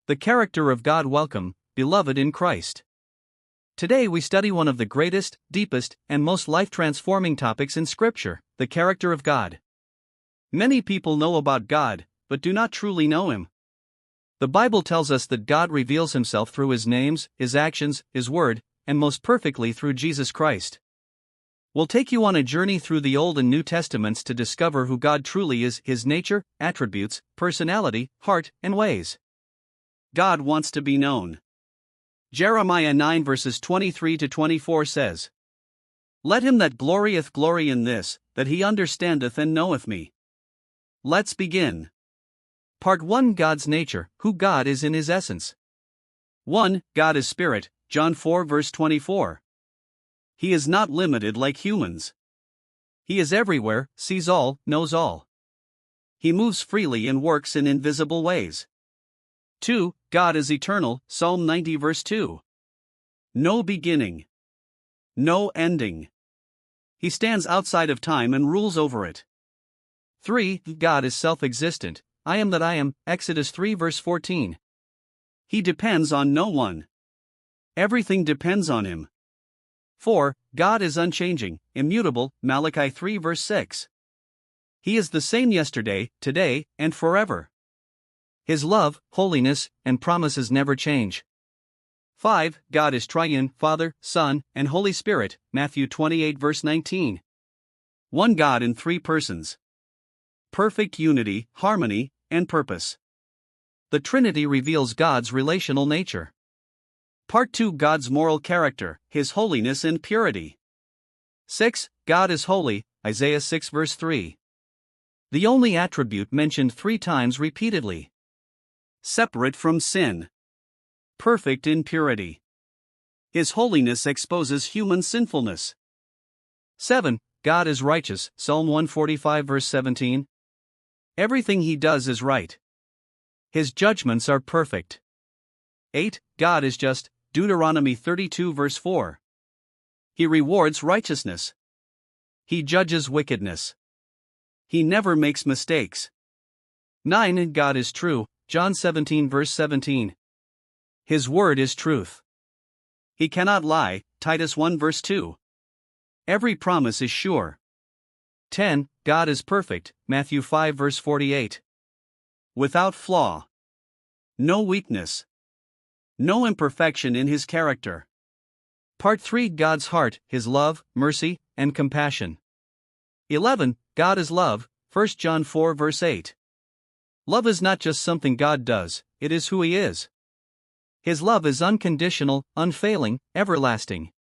The character of God. Welcome, beloved in Christ. Today we study one of the greatest, deepest, and most life-transforming topics in Scripture, the character of God. Many people know about God, but do not truly know Him. The Bible tells us that God reveals Himself through His names, His actions, His Word, and most perfectly through Jesus Christ. We'll take you on a journey through the Old and New Testaments to discover who God truly is, His nature, attributes, personality, heart, and ways. God wants to be known. Jeremiah 9 verses 23 to 24 says, "Let him that glorieth glory in this, that he understandeth and knoweth me." Let's begin. Part 1. God's nature, who God is in His essence. 1. God is Spirit, John 4 verse 24. He is not limited like humans. He is everywhere, sees all, knows all. He moves freely and works in invisible ways. 2. God is eternal, Psalm 90 verse 2. No beginning. No ending. He stands outside of time and rules over it. 3. God is self-existent, I am that I am, Exodus 3 verse 14. He depends on no one. Everything depends on Him. 4. God is unchanging, immutable, Malachi 3 verse 6. He is the same yesterday, today, and forever. His love, holiness, and promises never change. 5. God is triune, Father, Son, and Holy Spirit, Matthew 28 verse 19. One God in three persons. Perfect unity, harmony, and purpose. The Trinity reveals God's relational nature. Part 2. God's moral character, His holiness and purity. 6. God is holy, Isaiah 6 verse 3. The only attribute mentioned 3 times repeatedly. Separate from sin. Perfect in purity. His holiness exposes human sinfulness. 7. God is righteous, Psalm 145 verse 17. Everything He does is right. His judgments are perfect. 8. God is just, Deuteronomy 32 verse 4. He rewards righteousness. He judges wickedness. He never makes mistakes. 9. God is true, John 17 verse 17. His word is truth. He cannot lie, Titus 1 verse 2. Every promise is sure. 10. God is perfect, Matthew 5 verse 48. Without flaw. No weakness. No imperfection in His character. Part 3. God's heart, His love, mercy, and compassion. 11. God is love, 1 John 4 verse 8. Love is not just something God does, it is who He is. His love is unconditional, unfailing, everlasting.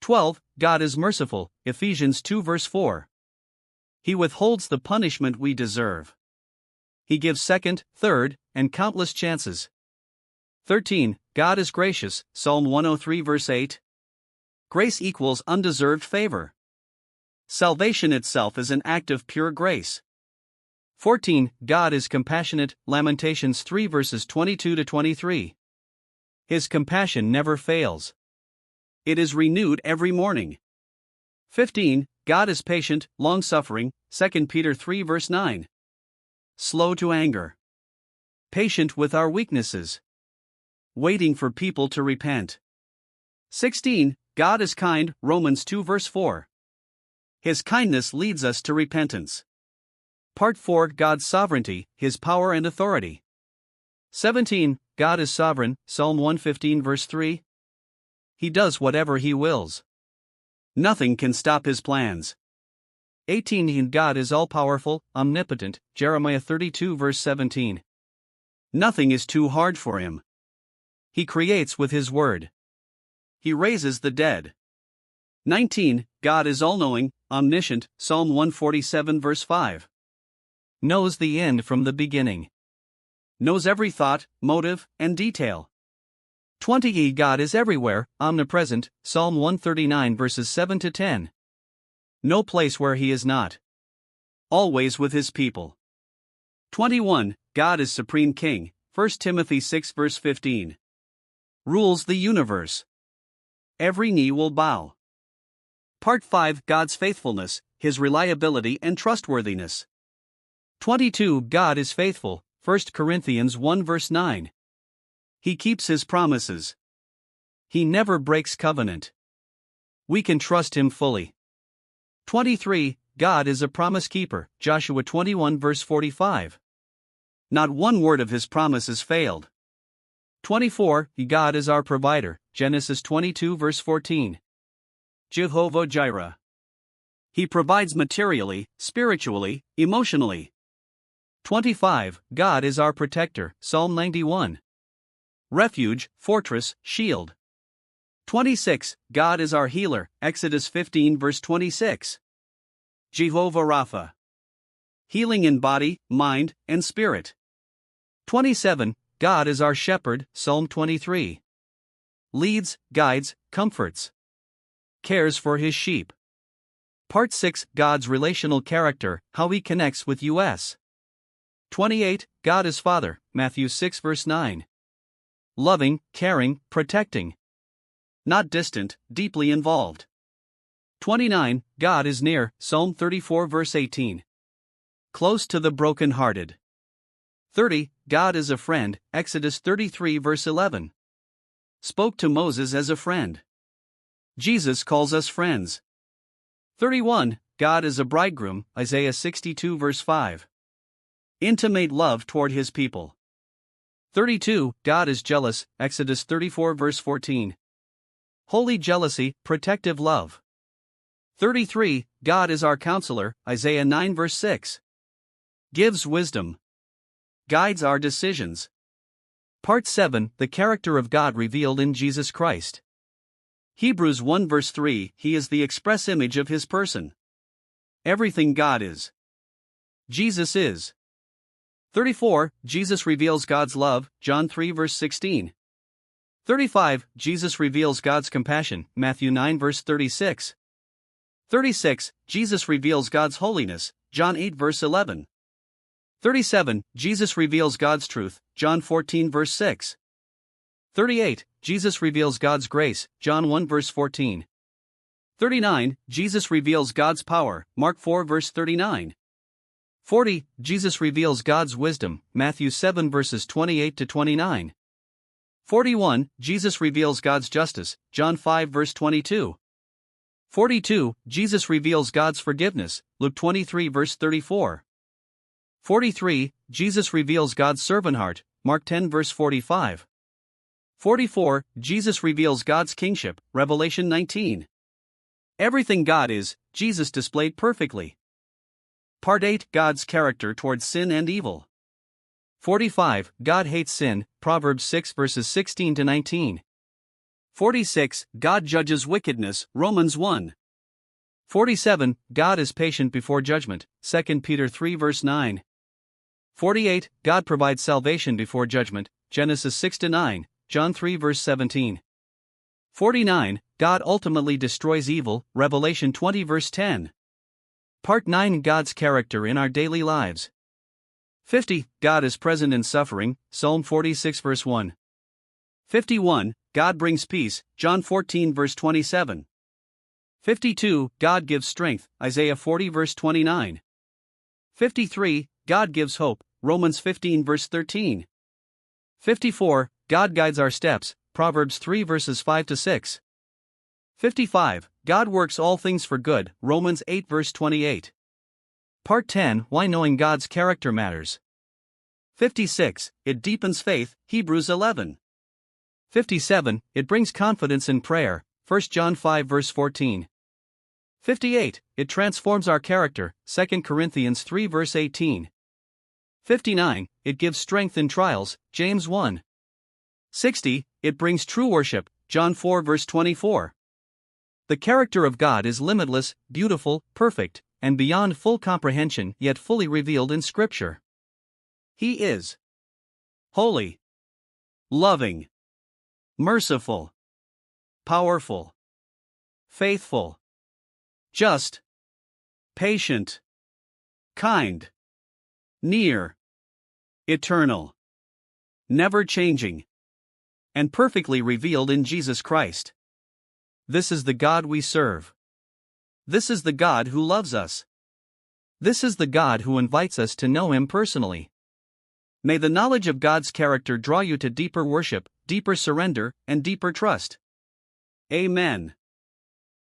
12. God is merciful, Ephesians 2 verse 4. He withholds the punishment we deserve. He gives second, third, and countless chances. 13. God is gracious, Psalm 103 verse 8. Grace equals undeserved favor. Salvation itself is an act of pure grace. 14. God is compassionate, Lamentations 3 verses 22 to 23. His compassion never fails. It is renewed every morning. 15. God is patient, long-suffering, 2 Peter 3 verse 9. Slow to anger. Patient with our weaknesses. Waiting for people to repent. 16. God is kind, Romans 2 verse 4. His kindness leads us to repentance. Part 4. God's sovereignty, His power and authority. 17. God is sovereign, Psalm 115 verse 3. He does whatever He wills. Nothing can stop His plans. 18. God is all-powerful, omnipotent, Jeremiah 32 verse 17. Nothing is too hard for Him. He creates with His word. He raises the dead. 19. God is all-knowing, omniscient, Psalm 147 verse 5. Knows the end from the beginning. Knows every thought, motive, and detail. 20. God is everywhere, omnipresent, Psalm 139 verses 7 to 10. No place where He is not. Always with His people. 21. God is supreme king, 1 Timothy 6 verse 15. Rules the universe. Every knee will bow. Part 5. God's faithfulness, His reliability and trustworthiness. 22. God is faithful, 1 Corinthians 1 verse 9. He keeps his promises. He never breaks covenant. We can trust him fully. 23. God is a promise keeper. Joshua 21 verse 45. Not one word of his promises failed. 24. God is our provider. Genesis 22 verse 14. Jehovah Jireh. He provides materially, spiritually, emotionally. 25. God is our protector. Psalm 91. Refuge, fortress, shield. 26. God is our healer. Exodus 15 verse 26. Jehovah Rapha. Healing in body, mind, and spirit. 27. God is our shepherd. Psalm 23. Leads, guides, comforts. Cares for his sheep. Part 6. God's relational character, how he connects with us. 28. God is Father. Matthew 6 verse 9. Loving, caring, protecting. Not distant, deeply involved. 29. God is near. Psalm 34 verse 18. Close to the broken-hearted. 30. God is a friend. Exodus 33 verse 11. Spoke to Moses as a friend. Jesus calls us friends. 31. God is a bridegroom. Isaiah 62 verse 5. Intimate love toward his people. 32. God is jealous. Exodus 34 verse 14. Holy jealousy, protective love. 33. God is our counselor. Isaiah 9 verse 6. Gives wisdom. Guides our decisions. Part 7. The character of God revealed in Jesus Christ. Hebrews 1 verse 3. He is the express image of his person. Everything God is, Jesus is. 34. Jesus reveals God's love. John 3 verse 16. 35. Jesus reveals God's compassion. Matthew 9 verse 36. 36. Jesus reveals God's holiness. John 8 verse 11. 37. Jesus reveals God's truth. John 14 verse 6. 38. Jesus reveals God's grace. John 1 verse 14. 39. Jesus reveals God's power. Mark 4 verse 39. 40. Jesus reveals God's wisdom. Matthew 7 verses 28 to 29. 41. Jesus reveals God's justice. John 5 verse 22. 42. Jesus reveals God's forgiveness. Luke 23 verse 34. 43. Jesus reveals God's servant heart. Mark 10 verse 45. 44. Jesus reveals God's kingship. Revelation 19. Everything God is, Jesus displayed perfectly. Part 8. God's character towards sin and evil. 45. God hates sin. Proverbs 6 verses 16 to 19. 46. God judges wickedness. Romans 1. 47. God is patient before judgment. 2 Peter 3 verse 9. 48. God provides salvation before judgment. Genesis 6 to 9. John 3 verse 17. 49. God ultimately destroys evil. Revelation 20 verse 10. Part 9. God's character in our daily lives. 50. God is present in suffering. Psalm 46 verse 1. 51. God brings peace. John 14 verse 27. 52. God gives strength. Isaiah 40 verse 29. 53. God gives hope. Romans 15 verse 13. 54. God guides our steps. Proverbs 3 verses 5 to 6. 55. God works all things for good. Romans 8 verse 28. Part 10. Why knowing God's character matters. 56. It deepens faith. Hebrews 11. 57. It brings confidence in prayer. 1 John 5 verse 14. 58. It transforms our character. 2 Corinthians 3 verse 18. 59. It gives strength in trials. James 1. 60. It brings true worship. John 4 verse 24. The character of God is limitless, beautiful, perfect, and beyond full comprehension, yet fully revealed in Scripture. He is holy, loving, merciful, powerful, faithful, just, patient, kind, near, eternal, never changing, and perfectly revealed in Jesus Christ. This is the God we serve. This is the God who loves us. This is the God who invites us to know Him personally. May the knowledge of God's character draw you to deeper worship, deeper surrender, and deeper trust. Amen.